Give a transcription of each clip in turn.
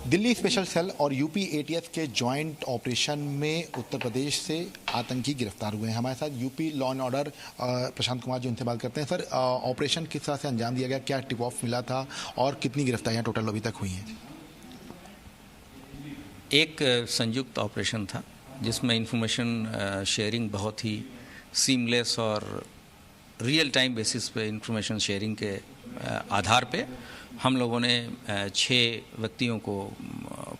Delhi special cell और UP ATS के joint operation में उत्तर प्रदेश से आतंकी गिरफ्तार हुए हैं। हमारे साथ UP law and order Prashant Kumar ji, उनसे बात करते हैं। सर, ऑपरेशन किस तरह से अंजाम दिया गया, क्या टिप ऑफ मिला था और कितनी गिरफ्तारियां टोटल अभी तक हुई हैं? एक संयुक्त ऑपरेशन था जिसमें इंफॉर्मेशन शेयरिंग बहुत ही सीमलेस और रियल टाइम बेसिस पे इंफॉर्मेशन शेयरिंग के आधार पे हम लोगों ने 6 व्यक्तियों को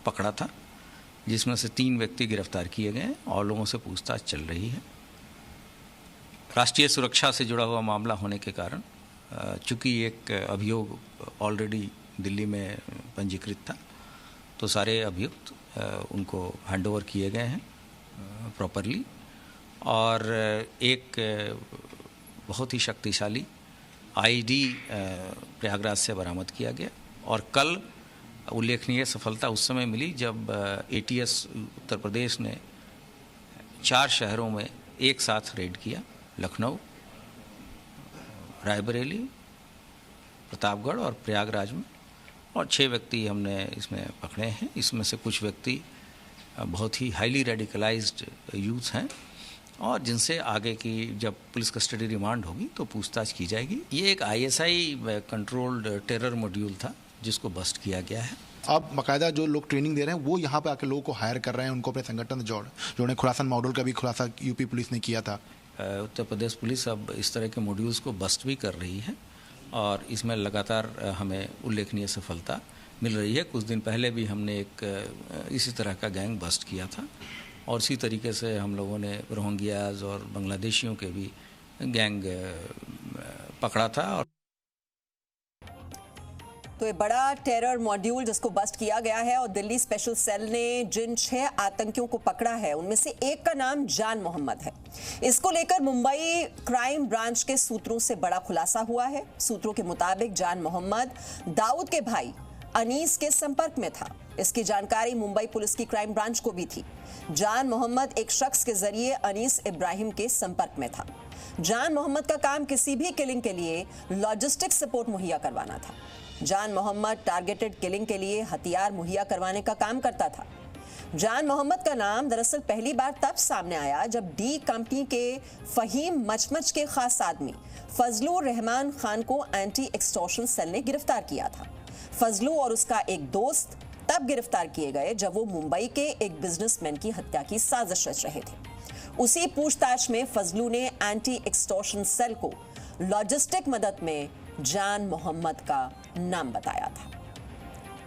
पकड़ा था, जिसमें से 3 व्यक्ति गिरफ्तार किए गए और लोगों से पूछताछ चल रही है। राष्ट्रीय सुरक्षा से जुड़ा हुआ मामला होने के कारण चूँकि एक अभियोग ऑलरेडी दिल्ली में पंजीकृत था, तो सारे अभियुक्त उनको हैंडओवर किए गए हैं प्रॉपरली। और एक बहुत ही शक्तिशाली आईडी प्रयागराज से बरामद किया गया। और कल उल्लेखनीय सफलता उस समय मिली जब एटीएस उत्तर प्रदेश ने 4 शहरों में एक साथ रेड किया, लखनऊ, रायबरेली, प्रतापगढ़ और प्रयागराज में, और 6 व्यक्ति हमने इसमें पकड़े हैं। इसमें से कुछ व्यक्ति बहुत ही हाईली रेडिकलाइज्ड यूथ हैं और जिनसे आगे की जब पुलिस कस्टडी रिमांड होगी तो पूछताछ की जाएगी। ये एक आईएसआई कंट्रोल्ड टेरर मॉड्यूल था जिसको बस्ट किया गया है। अब बाकायदा जो लोग ट्रेनिंग दे रहे हैं वो यहाँ पे आके लोगों को हायर कर रहे हैं, उनको अपने संगठन से जोड़ने। खुरासान मॉड्यूल का भी खुलासा यूपी पुलिस ने किया था। उत्तर प्रदेश पुलिस अब इस तरह के मॉड्यूल्स को बस्ट भी कर रही है और इसमें लगातार हमें उल्लेखनीय सफलता मिल रही है। कुछ दिन पहले भी हमने एक इसी तरह का गैंग बस्ट किया था और इसी तरीके से हम लोगों ने रोहिंग्याज और बांग्लादेशियों के भी गैंग पकड़ा था। और तो ये बड़ा टेरर मॉड्यूल जिसको बस्ट किया गया है और दिल्ली स्पेशल सेल ने जिन 6 आतंकियों को पकड़ा है उनमें से एक का नाम जान मोहम्मद है। इसको लेकर मुंबई क्राइम ब्रांच के सूत्रों से बड़ा खुलासा हुआ है। सूत्रों के मुताबिक जान मोहम्मद दाऊद के भाई अनीस के संपर्क में था। इसकी जानकारी मुंबई पुलिस की क्राइम ब्रांच को भी थी। जान मोहम्मद एक शख्स के जरिए अनीस इब्राहिम के संपर्क में था। जान मोहम्मद का काम किसी भी किलिंग के लिए लॉजिस्टिक सपोर्ट मुहैया करवाना था। जान मोहम्मद टारगेटेड किलिंग के लिए हथियार मुहैया करवाने का काम करता था। जान मोहम्मद का नाम दरअसल पहली बार तब सामने आया जब डी कंपनी के फहीम मचमच के खास आदमी फजलुर रहमान खान को एंटी एक्सटॉर्शन सेल ने गिरफ्तार किया था। फजलू और उसका एक दोस्त तब गिरफ्तार किए गए जब वो मुंबई के एक बिजनेसमैन की हत्या की साजिश रच रहे थे। उसी पूछताछ में फजलू ने एंटी एक्सटॉर्शन सेल को लॉजिस्टिक मदद में जान मोहम्मद का नाम बताया था।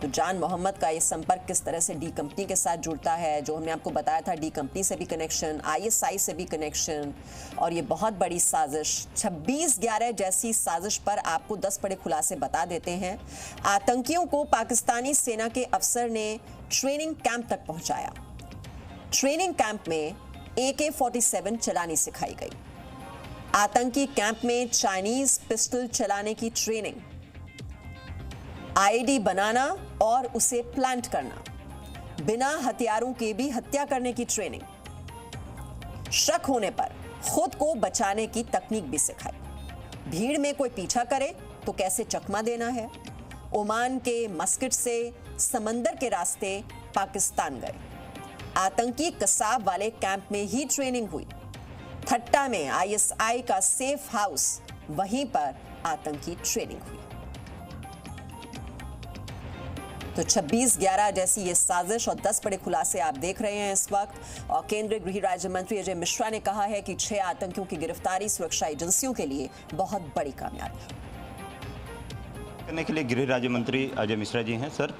तो जान मोहम्मद का ये संपर्क किस तरह से डी कंपनी के साथ जुड़ता है, जो हमने आपको बताया था, डी कंपनी से भी कनेक्शन, आईएसआई से भी कनेक्शन, और ये बहुत बड़ी साजिश 26/11 जैसी साजिश पर आपको 10 बड़े खुलासे बता देते हैं। आतंकियों को पाकिस्तानी सेना के अफसर ने ट्रेनिंग कैंप तक पहुंचाया। ट्रेनिंग कैंप में AK-47 चलानी सिखाई गई। आतंकी कैंप में चाइनीज पिस्टल चलाने की ट्रेनिंग, आईडी बनाना और उसे प्लांट करना, बिना हथियारों के भी हत्या करने की ट्रेनिंग, शक होने पर खुद को बचाने की तकनीक भी सिखाई। भीड़ में कोई पीछा करे तो कैसे चकमा देना है। ओमान के मस्कट से समंदर के रास्ते पाकिस्तान गए। आतंकी कसाब वाले कैंप में ही ट्रेनिंग हुई। थट्टा में आईएसआई का सेफ हाउस, वहीं पर आतंकी ट्रेनिंग हुई। तो 26/11 जैसी ये साजिश और 10 बड़े खुलासे आप देख रहे हैं इस वक्त। और केंद्रीय गृह राज्य मंत्री अजय मिश्रा ने कहा है कि 6 आतंकियों की गिरफ्तारी सुरक्षा एजेंसियों के लिए बहुत बड़ी कामयाबी है। करने के लिए गृह राज्य मंत्री अजय मिश्रा जी हैं। सर,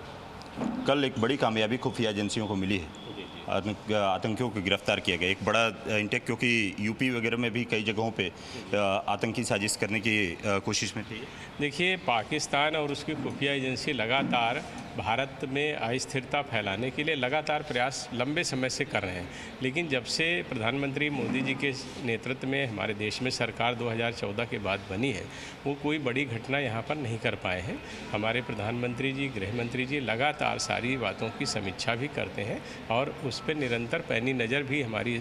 कल एक बड़ी कामयाबी खुफिया एजेंसियों को मिली है। आतंकियों को गिरफ्तार किया गया, एक बड़ा इंटेक, क्योंकि यूपी वगैरह में भी कई जगहों पे आतंकी साजिश करने की कोशिश में थी। देखिए, पाकिस्तान और उसकी खुफिया एजेंसी लगातार भारत में अस्थिरता फैलाने के लिए लगातार प्रयास लंबे समय से कर रहे हैं। लेकिन जब से प्रधानमंत्री मोदी जी के नेतृत्व में हमारे देश में सरकार 2014 के बाद बनी है, वो कोई बड़ी घटना यहाँ पर नहीं कर पाए हैं। हमारे प्रधानमंत्री जी, गृह मंत्री जी लगातार सारी बातों की समीक्षा भी करते हैं और उस पर निरंतर पैनी नज़र भी हमारी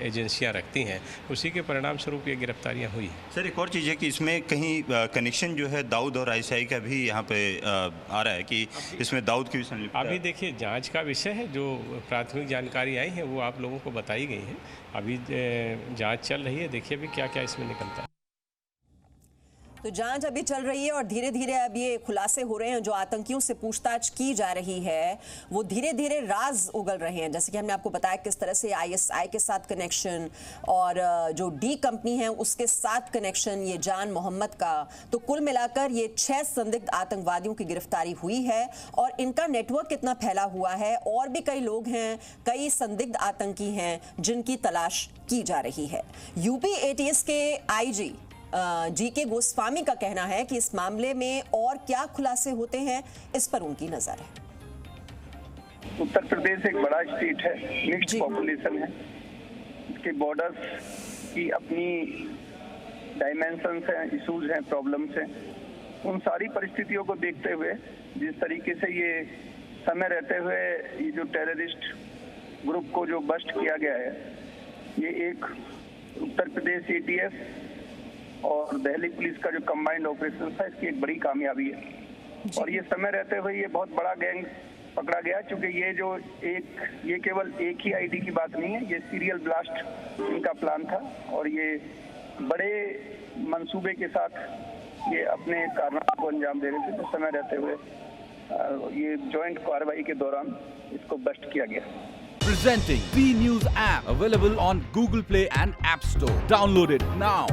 एजेंसियां रखती हैं। उसी के परिणाम स्वरूप ये गिरफ्तारियां हुई हैं। सर एक और चीज़ है कि इसमें कहीं कनेक्शन जो है दाऊद और आईएसआई का भी यहाँ पे आ रहा है कि इसमें दाऊद की भी संलिप्तता। अभी देखिए जांच का विषय है, जो प्राथमिक जानकारी आई है वो आप लोगों को बताई गई है। अभी जांच चल रही है, देखिए अभी क्या क्या इसमें निकलता है। तो जांच अभी चल रही है और धीरे धीरे अब ये खुलासे हो रहे हैं। जो आतंकियों से पूछताछ की जा रही है वो धीरे धीरे राज उगल रहे हैं। जैसे कि हमने आपको बताया किस तरह से आईएसआई के साथ कनेक्शन और जो डी कंपनी है उसके साथ कनेक्शन, ये जान मोहम्मद का। तो कुल मिलाकर ये 6 संदिग्ध आतंकवादियों की गिरफ्तारी हुई है और इनका नेटवर्क कितना फैला हुआ है। और भी कई लोग हैं, कई संदिग्ध आतंकी हैं जिनकी तलाश की जा रही है। यूपी एटीएस के आईजी जीके गोस्वामी का कहना है कि इस मामले में और क्या खुलासे होते हैं, इस पर उनकी नजर है। उत्तर प्रदेश एक बड़ा स्टेट है, मिक्स्ड पॉपुलेशन है, इसके बॉर्डर्स की अपनी डायमेंशंस हैं, इश्यूज हैं, प्रॉब्लम्स हैं। उन सारी परिस्थितियों को देखते हुए जिस तरीके से ये समय रहते हुए ये जो टेररिस्ट ग्रुप को जो बस्ट किया गया है, ये एक उत्तर प्रदेश एटीएस और दिल्ली पुलिस का जो कंबाइंड ऑपरेशन था, इसकी एक बड़ी कामयाबी है। और ये समय रहते हुए ये बहुत बड़ा गैंग पकड़ा गया, क्योंकि ये केवल एक ही आईडी की बात नहीं है, ये सीरियल ब्लास्ट इनका प्लान था और ये बड़े मंसूबे के साथ ये अपने कारनामों को अंजाम दे रहे थे। तो समय रहते हुए ये जॉइंट कार्रवाई के दौरान इसको बस्ट किया गया। Presenting V News app, available on Google Play and App Store. Download it now.